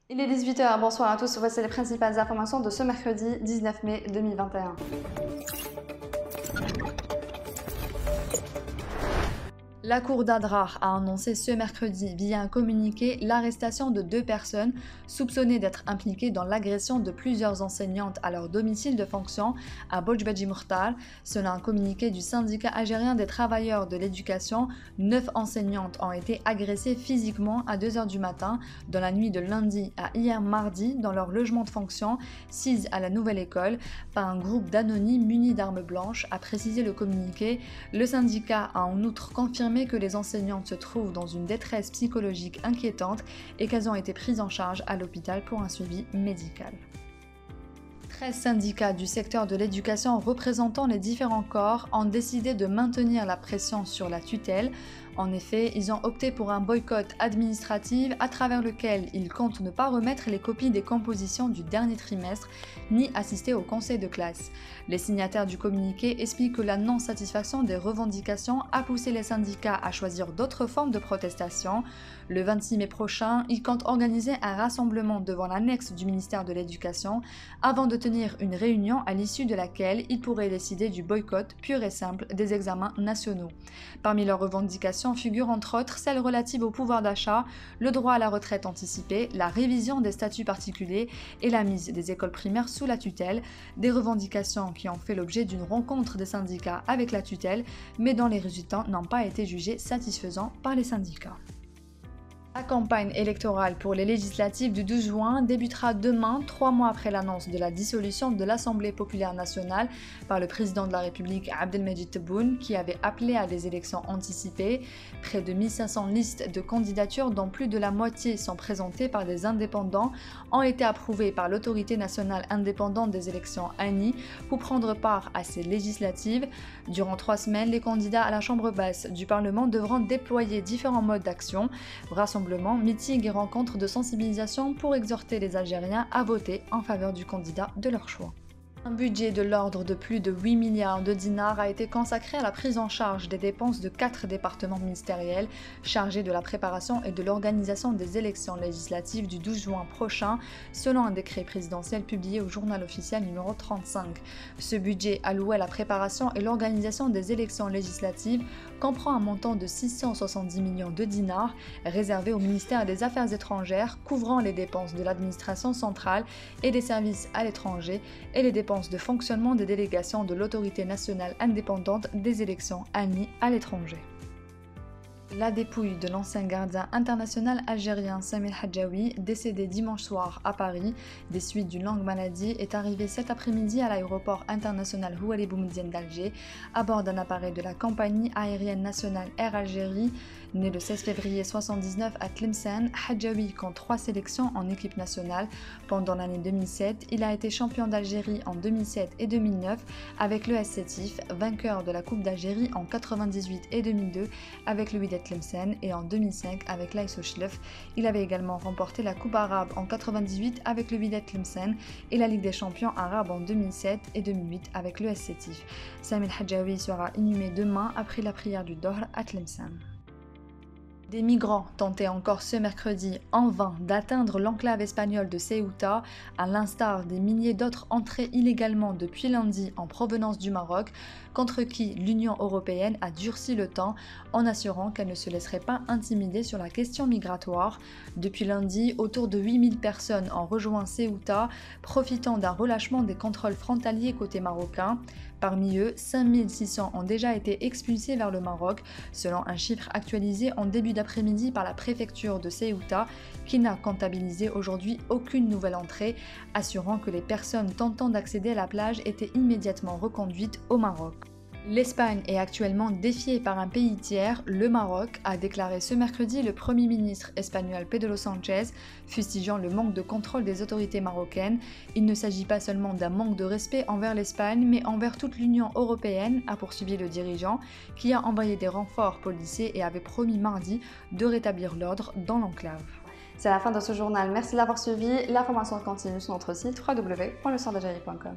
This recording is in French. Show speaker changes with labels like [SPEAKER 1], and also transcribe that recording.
[SPEAKER 1] Il est 18 h, bonsoir à tous, voici les principales informations de ce mercredi 19 mai 2021. La Cour d'Adrar a annoncé ce mercredi via un communiqué l'arrestation de 2 personnes soupçonnées d'être impliquées dans l'agression de plusieurs enseignantes à leur domicile de fonction à Bojbaji Mourtal. Selon un communiqué du syndicat algérien des travailleurs de l'éducation, 9 enseignantes ont été agressées physiquement à 2 h du matin dans la nuit de lundi à hier mardi dans leur logement de fonction, 6 à la nouvelle école, par un groupe d'anonymes munis d'armes blanches, a précisé le communiqué. Le syndicat a en outre confirmé que les enseignantes se trouvent dans une détresse psychologique inquiétante et qu'elles ont été prises en charge à l'hôpital pour un suivi médical. 13 syndicats du secteur de l'éducation représentant les différents corps ont décidé de maintenir la pression sur la tutelle. En effet, ils ont opté pour un boycott administratif à travers lequel ils comptent ne pas remettre les copies des compositions du dernier trimestre ni assister au conseil de classe. Les signataires du communiqué expliquent que la non-satisfaction des revendications a poussé les syndicats à choisir d'autres formes de protestation. Le 26 mai prochain, ils comptent organiser un rassemblement devant l'annexe du ministère de l'Éducation avant de tenir une réunion à l'issue de laquelle ils pourraient décider du boycott pur et simple des examens nationaux. Parmi leurs revendications figurent entre autres celles relatives au pouvoir d'achat, le droit à la retraite anticipée, la révision des statuts particuliers et la mise des écoles primaires sous la tutelle, des revendications qui ont fait l'objet d'une rencontre des syndicats avec la tutelle, mais dont les résultats n'ont pas été jugés satisfaisants par les syndicats. La campagne électorale pour les législatives du 12 juin débutera demain, 3 mois après l'annonce de la dissolution de l'Assemblée populaire nationale par le président de la République Abdelmajid Tebboune, qui avait appelé à des élections anticipées. Près de 1500 listes de candidatures, dont plus de la moitié sont présentées par des indépendants, ont été approuvées par l'Autorité nationale indépendante des élections ANI pour prendre part à ces législatives. Durant 3 semaines, les candidats à la Chambre basse du Parlement devront déployer différents modes d'action, meetings et rencontres de sensibilisation pour exhorter les Algériens à voter en faveur du candidat de leur choix. Un budget de l'ordre de plus de 8 milliards de dinars a été consacré à la prise en charge des dépenses de 4 départements ministériels chargés de la préparation et de l'organisation des élections législatives du 12 juin prochain, selon un décret présidentiel publié au journal officiel numéro 35. Ce budget alloué à la préparation et l'organisation des élections législatives comprend un montant de 670 millions de dinars réservé au ministère des Affaires étrangères, couvrant les dépenses de l'administration centrale et des services à l'étranger et les dépenses de fonctionnement des délégations de l'autorité nationale indépendante des élections ANI à l'étranger. La dépouille de l'ancien gardien international algérien Samir Hadjaoui, décédé dimanche soir à Paris des suites d'une longue maladie, est arrivée cet après-midi à l'aéroport international Houari Boumedienne d'Alger à bord d'un appareil de la compagnie aérienne nationale Air Algérie. Né le 16 février 1979 à Tlemcen, Hadjaoui compte 3 sélections en équipe nationale. Pendant l'année 2007, il a été champion d'Algérie en 2007 et 2009 avec le Sétif, vainqueur de la Coupe d'Algérie en 1998 et 2002 avec le Wydad Tlemcen et en 2005 avec l'AS Chlef. Il avait également remporté la Coupe arabe en 1998 avec le Wydad Tlemcen et la Ligue des champions arabes en 2007 et 2008 avec le Sétif. Samir Hadjaoui sera inhumé demain après la prière du Dohr à Tlemcen. Des migrants tentaient encore ce mercredi en vain d'atteindre l'enclave espagnole de Ceuta, à l'instar des milliers d'autres entrés illégalement depuis lundi en provenance du Maroc, contre qui l'Union européenne a durci le temps en assurant qu'elle ne se laisserait pas intimider sur la question migratoire. Depuis lundi, autour de 8000 personnes ont rejoint Ceuta, profitant d'un relâchement des contrôles frontaliers côté marocain. Parmi eux, 5600 ont déjà été expulsés vers le Maroc, selon un chiffre actualisé en début d'après-midi par la préfecture de Ceuta, qui n'a comptabilisé aujourd'hui aucune nouvelle entrée, assurant que les personnes tentant d'accéder à la plage étaient immédiatement reconduites au Maroc. L'Espagne est actuellement défiée par un pays tiers, le Maroc, a déclaré ce mercredi le Premier ministre espagnol Pedro Sánchez, fustigeant le manque de contrôle des autorités marocaines. Il ne s'agit pas seulement d'un manque de respect envers l'Espagne, mais envers toute l'Union européenne, a poursuivi le dirigeant, qui a envoyé des renforts policiers et avait promis mardi de rétablir l'ordre dans l'enclave. C'est la fin de ce journal, merci de l'avoir suivi. L'information continue sur notre site www.lesoirdejalgérie.com.